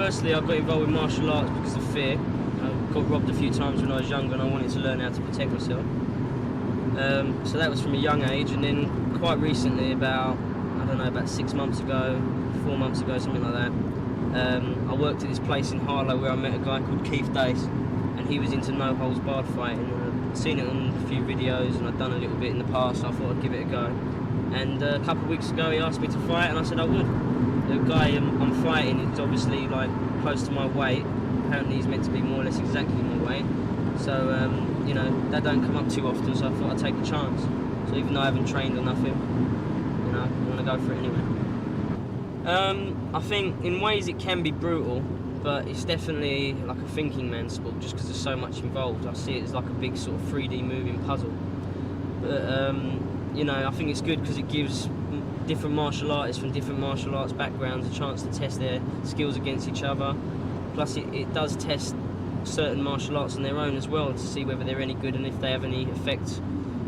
firstly, I got involved with martial arts because of fear. I got robbed a few times when I was younger and I wanted to learn how to protect myself. So that was from a young age, and then quite recently, about 6 months ago, 4 months ago, something like that, I worked at this place in Harlow where I met a guy called Keith Dace, and he was into no holds barred fighting. I'd seen it on a few videos and I'd done a little bit in the past, so I thought I'd give it a go. And a couple of weeks ago he asked me to fight and I said I would. The guy I'm fighting is obviously like close to my weight. Apparently he's meant to be more or less exactly my weight. So, you know, that don't come up too often, so I thought I'd take a chance. So even though I haven't trained or nothing, you know, I want to go for it anyway. I think in ways it can be brutal, but it's definitely like a thinking man's sport just because there's so much involved. I see it as like a big sort of 3D moving puzzle. But, you know, I think it's good because it gives different martial artists from different martial arts backgrounds a chance to test their skills against each other. Plus it does test certain martial arts on their own as well to see whether they're any good and if they have any effect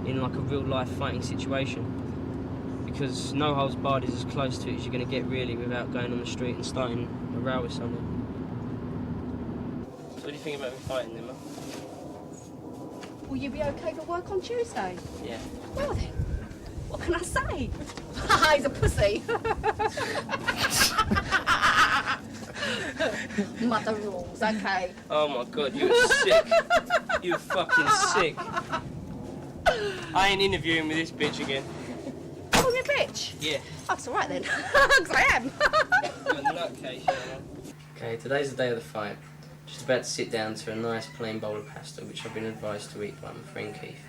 in like a real life fighting situation. Because no holds barred is as close to it as you're going to get really without going on the street and starting a row with someone. So what do you think about me fighting them? Will you be okay for work on Tuesday? Yeah. Well then, what can I say? He's a pussy. Mother rules, okay. Oh my god, you're sick. You're fucking sick. I ain't interviewing with this bitch again. Call me a bitch? Yeah. Oh, it's alright then, because I am. You're a nutcase, you know. Okay, today's the day of the fight. Just about to sit down to a nice plain bowl of pasta, which I've been advised to eat by my friend Keith.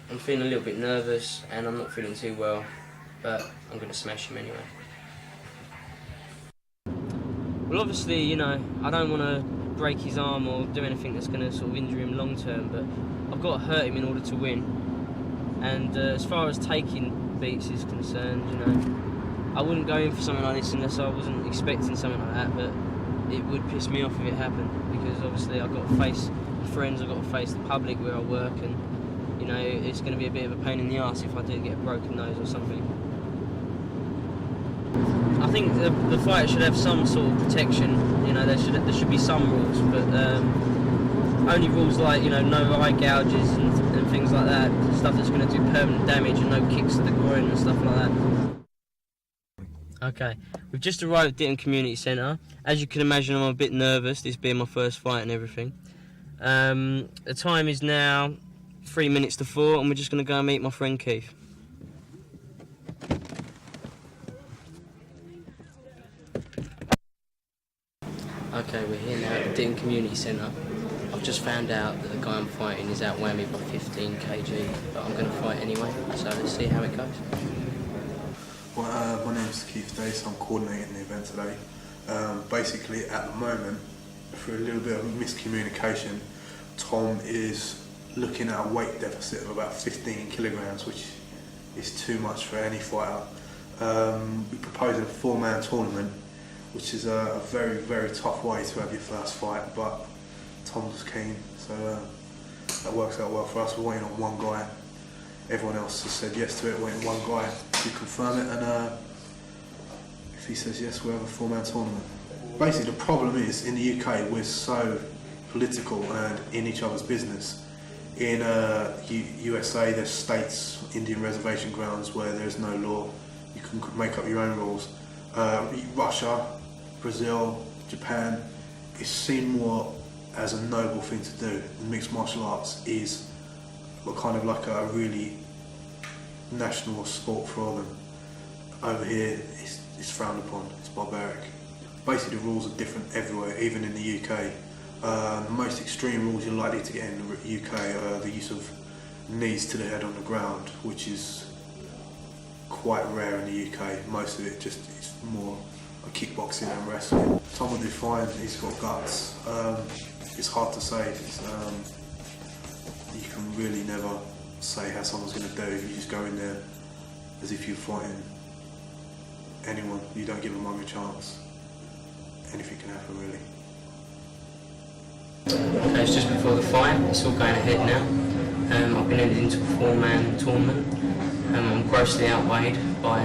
I'm feeling a little bit nervous and I'm not feeling too well, but I'm going to smash him anyway. Well, obviously, you know, I don't want to break his arm or do anything that's going to sort of injure him long term, but I've got to hurt him in order to win. And as far as taking beats is concerned, you know, I wouldn't go in for something like this unless I wasn't expecting something like that, but it would piss me off if it happened, because obviously I've got to face my friends, I've got to face the public where I work, and you know, it's going to be a bit of a pain in the arse if I do get a broken nose or something. I think the fight should have some sort of protection, you know, there should be some rules, but only rules like, you know, no eye gouges and things like that, stuff that's going to do permanent damage, and no kicks to the groin and stuff like that. Okay, we've just arrived at Ditton Community Centre. As you can imagine, I'm a bit nervous, this being my first fight and everything. The time is now 3 minutes to 4, and we're just going to go and meet my friend Keith. Okay, we're here now at the Ditton Community Centre. I've just found out that the guy I'm fighting is outweighing me by 15 kg, but I'm going to fight anyway, so let's see how it goes. Well, my name's Keith Dace, I'm coordinating the event today. Basically, at the moment, through a little bit of miscommunication, Tom is looking at a weight deficit of about 15 kilograms, which is too much for any fighter. We're proposing a 4-man tournament, which is a very, very tough way to have your first fight, but Tom's keen, so that works out well for us. We're waiting on one guy. Everyone else has said yes to it, waiting on one guy to confirm it, and if he says yes, we'll have a 4-man tournament. Basically, the problem is, in the UK, we're so political and in each other's business. In USA, there's states, Indian reservation grounds, where there's no law. You can make up your own rules. Russia, Brazil, Japan, it's seen more as a noble thing to do. Mixed martial arts is kind of like a really national sport for them. Over here, it's frowned upon, it's barbaric. Basically, the rules are different everywhere, even in the UK. The most extreme rules you're likely to get in the UK are the use of knees to the head on the ground, which is quite rare in the UK. Most of it just is more kickboxing and wrestling. Tom will do fine, he's got guts. It's hard to say. You can really never say how someone's going to do. You just go in there as if you're fighting anyone. You don't give them a chance. Anything can happen, really. Okay, it's just before the fight, it's all going ahead now. I've been entered into a 4-man tournament. I'm grossly outweighed by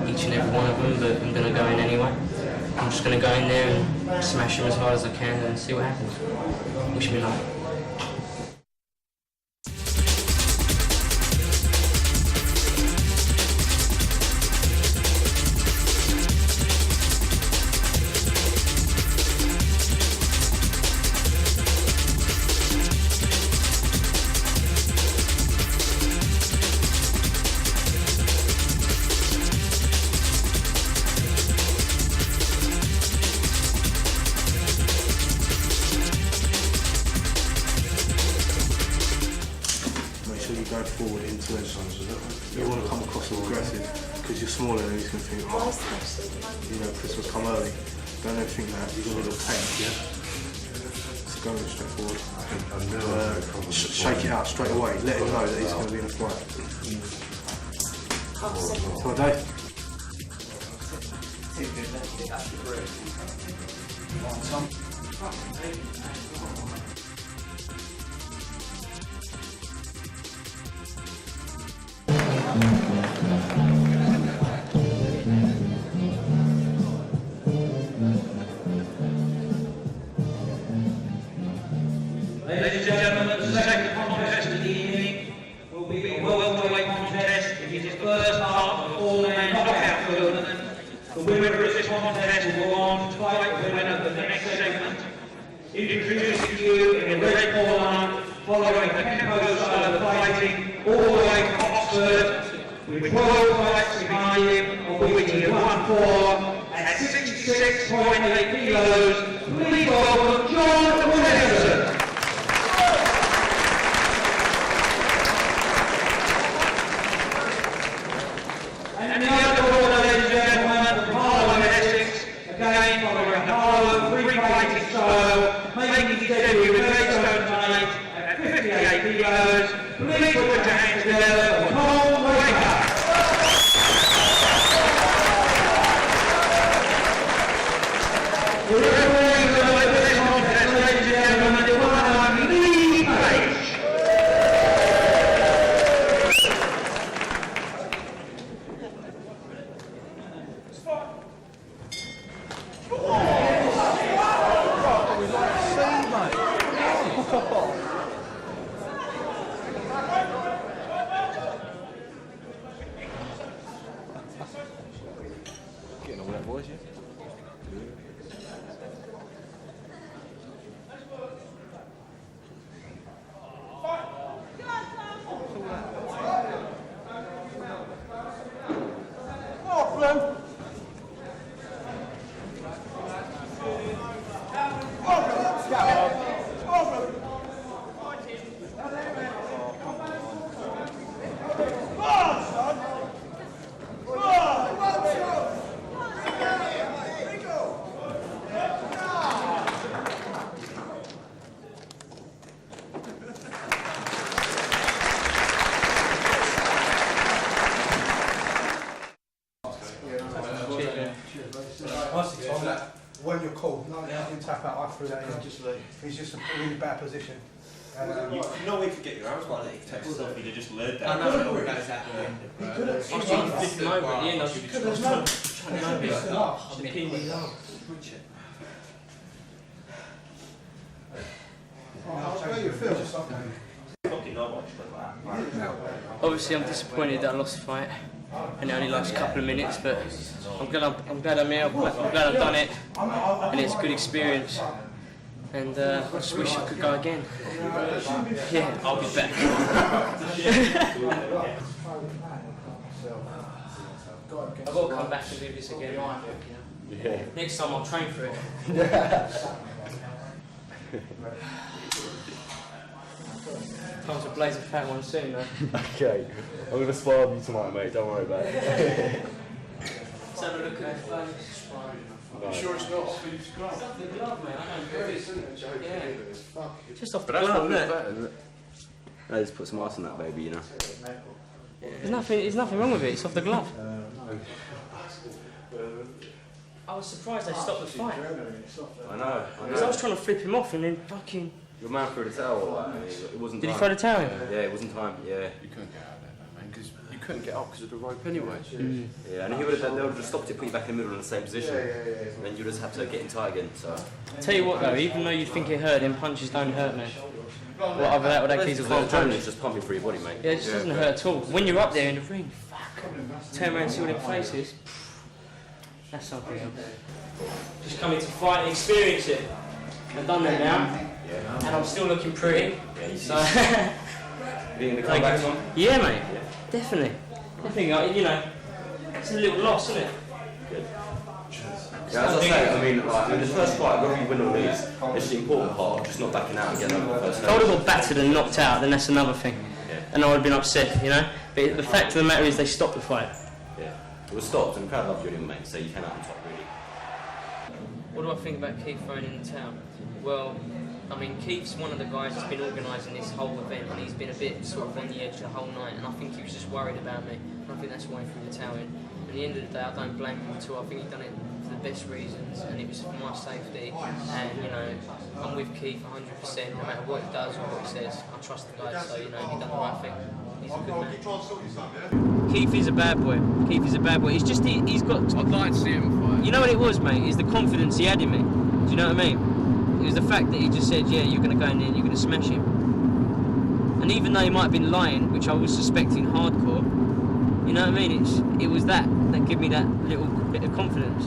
each and every one of them, but I'm going to go in anyway. I'm just going to go in there and smash him as hard as I can and see what happens. Wish me luck. Going forward into it, you want to come across as aggressive because you're smaller and he's going to think, oh, you know, Chris will come early. Don't ever think that, you're going to tank, yeah? So go straight forward. Shake it out straight away, let him know that he's going to be in a fight. Come on, Dave. Ladies and gentlemen, the second contest of the evening will be a welterweight contest. It is the first part of a four-man knockout tournament. The winner of this contest will go on to fight the winner of the next segment. Introducing you in the red corner, following the Kempo style of fighting all the way to Oxford, with 12 fights behind him, of which he has won 4 at 66.8 kilos. Please welcome John Williamson. And the other order, ladies and gentlemen, from Harlow, Essex, again following a Harlow free fighting style, making his debut with Maidstone tonight at 58 kilos. Please put your hands together for Tom Waker. The referee for this contest, ladies and gentlemen, the one and only Lee Page. Getting all that voice, yeah? When you're called, you tap out, I threw that in. He's just a really bad position. You know we could get your arms while he takes stuff, you'd have just laid I down. know what that is happening. I was trying to flip him over at the end, I was trying to pin his arm. Fucking know what you're like. Obviously I'm disappointed that I lost the fight and it only lasts a couple of minutes, but I'm glad I'm here, I'm glad I've done it and it's a good experience and I just wish I could go again. Yeah, I'll be back. I've got to come back and do this again. Yeah. Next time I'll train for it. Time to blaze a fat one soon though. Okay, I'm going to spar with you tonight, mate, don't worry about it. Let's have a look at the face. No. Sure it's not? Off the glove, mate. I don't yeah. Just off the But that's glove, not isn't bad, isn't it? I just put some ice on that baby, you know. There's nothing wrong with it, it's off the glove. I was surprised they stopped the fight. I know. Because I was trying to flip him off and then fucking... Your man threw the towel. Like, it wasn't Did time. he throw the towel in? Yeah, it wasn't time. Yeah. You couldn't get out of there, man, because you couldn't get up because of the rope anyway. Yeah, and they would have just stopped it, put you back in the middle in the same position. And then you just have to get in tight again. So. Tell you what though, even though you think it hurt, them punches don't hurt, man. What other that would actually The adrenaline is just pumping through your body, mate. Yeah, it just doesn't hurt at all. When you're up there in the ring, fuck, turn around and see all their faces. That's something else. Just coming to fight and experience it. I've done that now, and I'm still looking pretty. So, Being the comeback one? yeah, mate, definitely. Definitely, you know, it's a little loss, isn't it? Good. Yeah, as I say, I mean, in the first fight, whether you win or lose, it's the important part, just not backing out and getting over the first If I would have got battered and knocked out, then that's another thing. Yeah. And I would have been upset, you know? But the fact of the matter is they stopped the fight. Yeah. It was stopped and the crowd loved you anyway, mate, so you came out on top, really. What do I think about Keith throwing in the towel? Well, I mean, Keith's one of the guys that's been organising this whole event, and he's been a bit sort of on the edge the whole night, and I think he was just worried about me, and I think that's why he threw the towel in. At the end of the day, I don't blame him at all. I think he's done it for the best reasons, and it was for my safety, and, you know, I'm with Keith 100%, no matter what he does or what he says. I trust the guy, so, you know, he's done the right thing. He's a good man. Keith is a bad boy. Keith is a bad boy. It's just, he's got... I'd like to see him fight. You know what it was, mate? It's the confidence he had in me. Do you know what I mean? It was the fact that he just said, yeah, you're going to go in there and you're going to smash him. And even though he might have been lying, which I was suspecting hardcore, you know what I mean? It was that gave me that little bit of confidence.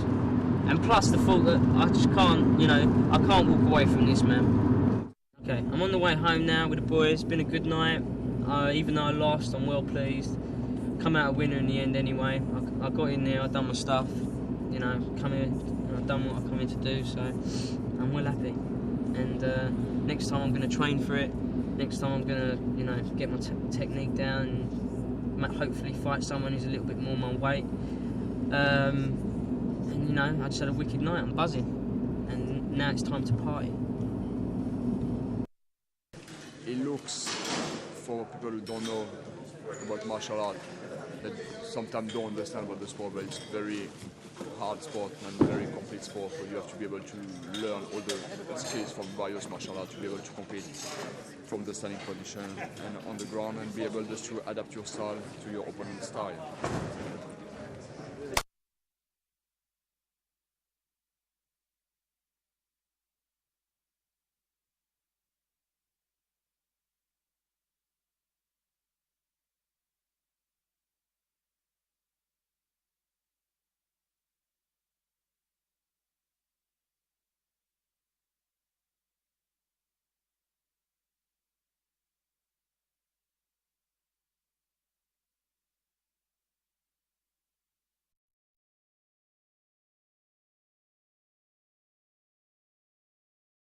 And plus the thought that I just can't, you know, I can't walk away from this, man. Okay, I'm on the way home now with the boys. It's been a good night. Even though I lost, I'm well pleased. Come out a winner in the end anyway. I got in there, I've done my stuff, you know, come here, and I've done what I come in to do, so I'm well happy. And next time I'm going to train for it. Next time I'm going to, you know, get my technique down and hopefully fight someone who's a little bit more my weight. And, you know, I just had a wicked night, I'm buzzing. And now it's time to party. It looks, for people who don't know about martial art, that sometimes don't understand about the sport, but it's very hard sport and very complete sport, so you have to be able to learn all the skills from various martial arts to be able to compete from the standing position and on the ground and be able just to adapt your style to your opponent's style.